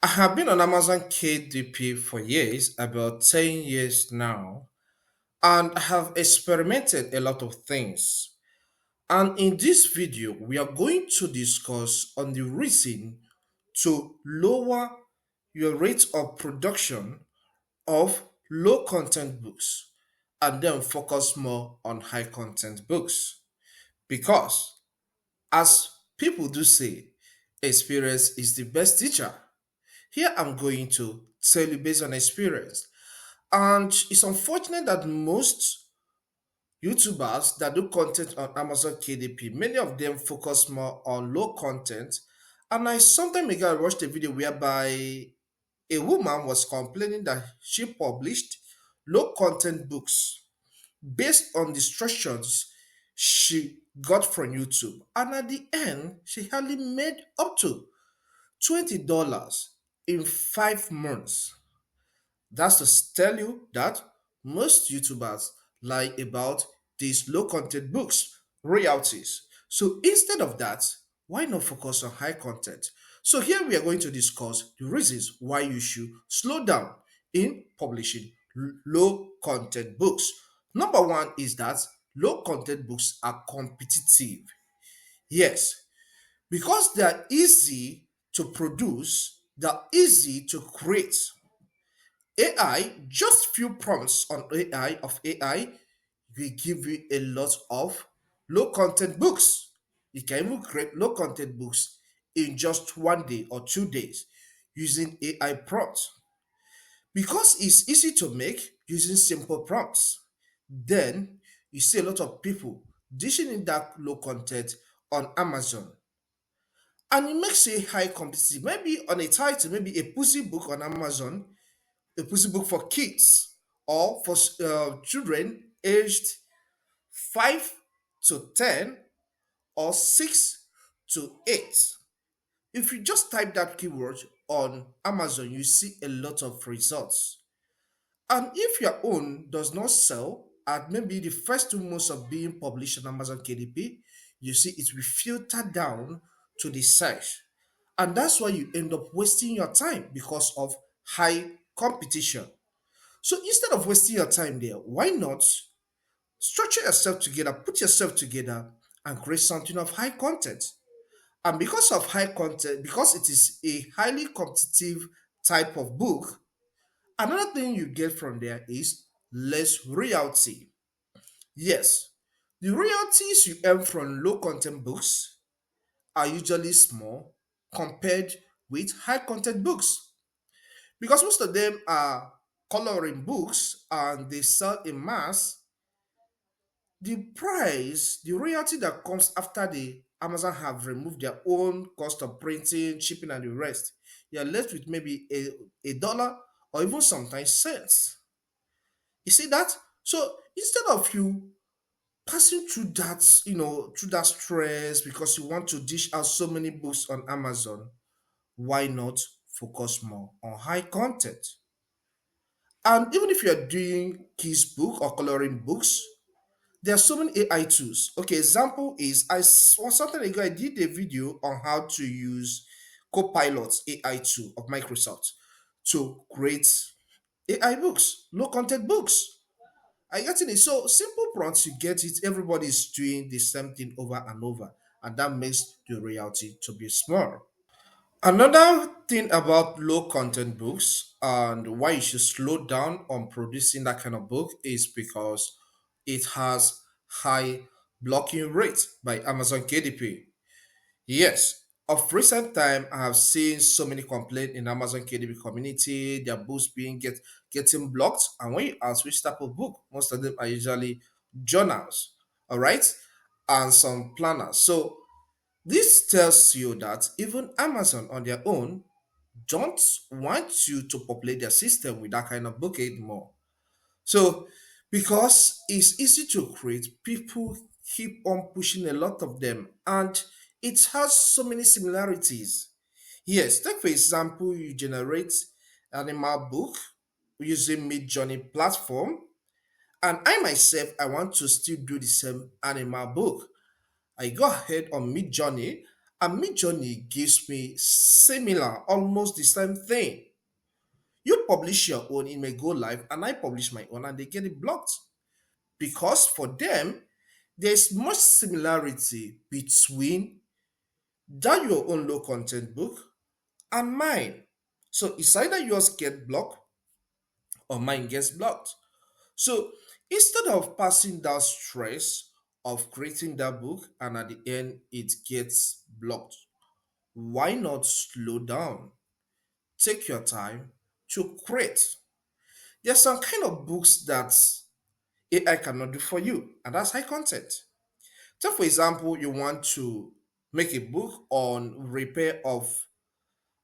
I have been on Amazon KDP for years, about 10 years now, and I have experimented a lot of things. And in this video, we are going to discuss on the reason to lower your rate of production of low content books and then focus more on high content books. Because, as people do say, experience is the best teacher. Here I'm going to tell you based on experience. And it's unfortunate that most YouTubers that do content on Amazon KDP, many of them focus more on low content. And I sometime ago I watched a video whereby a woman was complaining that she published low content books based on the instructions she got from YouTube. And at the end, she hardly made up to $20 in 5 months. That's to tell you that most YouTubers lie about these low content books, royalties. So instead of that, why not focus on high content? So here we are going to discuss the reasons why you should slow down in publishing low content books. Number one is that low content books are competitive. Yes, because they are easy to produce, they're easy to create. AI, just few prompts on AI will give you a lot of low content books. You can even create low content books in just 1 day or 2 days using AI prompts. Because it's easy to make using simple prompts, then you see a lot of people dishing in that low content on Amazon. And it makes a high competitive. Maybe on a title, maybe a pussy book on Amazon, a pussy book for kids or for children aged 5 to 10 or 6 to 8. If you just type that keyword on Amazon, you see a lot of results. And if your own does not sell at maybe the first 2 months of being published on Amazon KDP, you see it will filter down to the search. And that's why you end up wasting your time because of high competition. So instead of wasting your time there, why not structure yourself together, put yourself together, and create something of high content? And because of high content, because it is a highly competitive type of book, another thing you get from there is less royalty. Yes, the royalties you earn from low content books are usually small compared with high content books because most of them are coloring books and they sell in mass. The price, the royalty that comes after the Amazon have removed their own cost of printing, shipping, and the rest, you're left with maybe a dollar or even sometimes cents. You see that? So instead of you passing through that, through that stress because you want to dish out so many books on Amazon, why not focus more on high content? And even if you're doing kids book or coloring books, there are so many AI tools. Okay, example is something ago I did a video on how to use Copilot AI tool of Microsoft to create AI books, low content books. I get it. So simple prompts, you get it. Everybody's doing the same thing over and over, and that makes the reality to be small. Another thing about low content books and why you should slow down on producing that kind of book is because it has high blocking rate by Amazon KDP. Yes, of recent time I have seen so many complaints in Amazon KDP community, their books getting blocked. And when you ask which type of book, most of them are usually journals, all right, and some planners. So this tells you that even Amazon on their own don't want you to populate their system with that kind of book anymore. So, because it's easy to create, people keep on pushing a lot of them, and it has so many similarities. Yes, take for example, you generate animal book using Mid Journey platform, and I myself I want to still do the same animal book. I go ahead on Mid Journey And Midjourney gives me similar, almost the same thing. You publish your own, it may go live, and I publish my own, and they get it blocked. Because for them, there's much similarity between that your own low content book and mine. So it's either yours get blocked or mine gets blocked. So instead of passing that stress of creating that book and at the end it gets blocked, why not slow down? Take your time to create. There's some kind of books that AI cannot do for you, and that's high content. So, for example, you want to make a book on repair of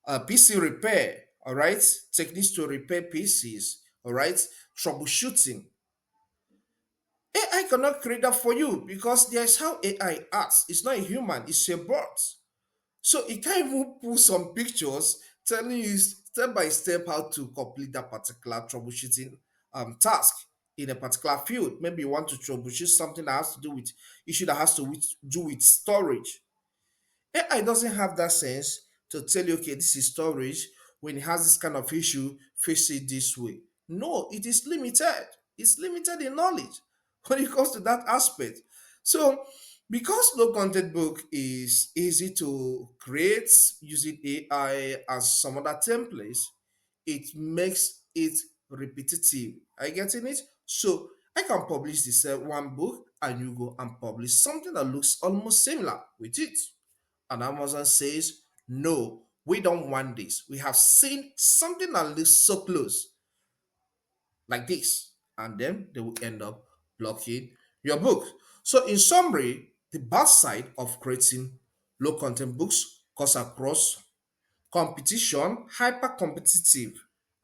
PC repair, all right, techniques to repair PCs, all right, troubleshooting. AI cannot create that for you because there's how AI acts. It's not a human, it's a bot. So it can't even pull some pictures telling you step by step how to complete that particular troubleshooting task in a particular field. Maybe you want to troubleshoot something that has to do with issue that has to do with storage. AI doesn't have that sense to tell you, okay, this is storage. When it has this kind of issue, face it this way. No, it is limited. It's limited in knowledge when it comes to that aspect. So, because low content book is easy to create using AI as some other templates, it makes it repetitive. Are you getting it? So I can publish this one book and you go and publish something that looks almost similar with it. And Amazon says, no, we don't want this. We have seen something that looks so close like this. And then they will end up blocking your book. So, in summary, the bad side of creating low content books cuts across competition, hyper competitive.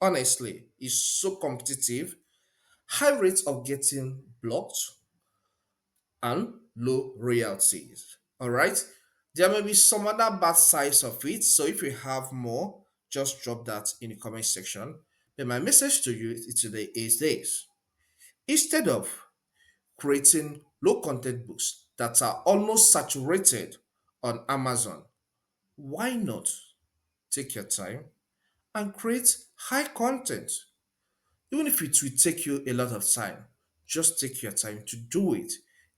Honestly, is so competitive, high rates of getting blocked, and low royalties. All right. There may be some other bad sides of it. So if you have more, just drop that in the comment section. But my message to you today is this: instead of creating low content books that are almost saturated on Amazon, why not take your time and create high content? Even if it will take you a lot of time, just take your time to do it.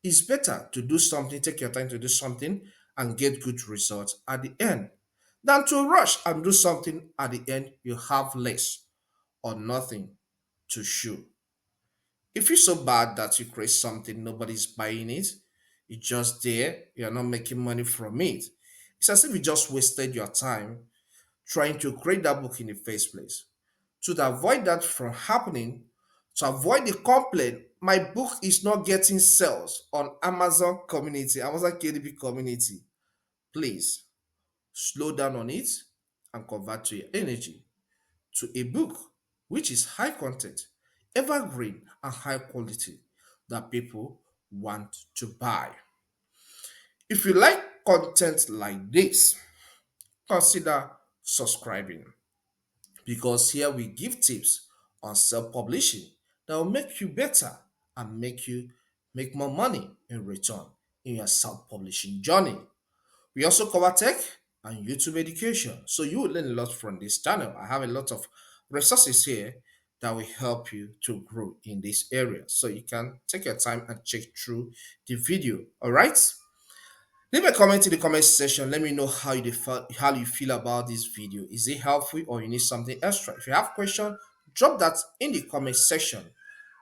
It's better to do something, take your time to do something and get good results at the end than to rush and do something at the end you have less or nothing to show. If it's so bad that you create something, nobody's buying it, it's just there, you're not making money from it. It's as if you just wasted your time trying to create that book in the first place. To avoid that from happening, to avoid the complaint, my book is not getting sales on Amazon community, Amazon KDP community. Please slow down on it and convert to your energy to a book which is high content, evergreen, and high quality that people want to buy. If you like content like this, consider subscribing because here we give tips on self-publishing that will make you better and make you make more money in return in your self-publishing journey. We also cover tech and YouTube education, so you will learn a lot from this channel. I have a lot of resources here that will help you to grow in this area, so you can take your time and check through the video. All right. Leave a comment in the comment section. Let me know how you feel about this video. Is it helpful or you need something extra? If you have question, drop that in the comment section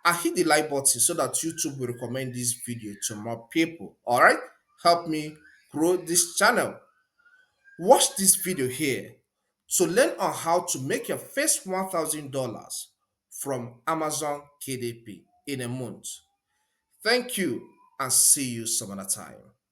and hit the like button so that YouTube will recommend this video to more people. All right, help me grow this channel. Watch this video here to learn on how to make your first $1,000 from Amazon KDP in a month. Thank you and see you some other time.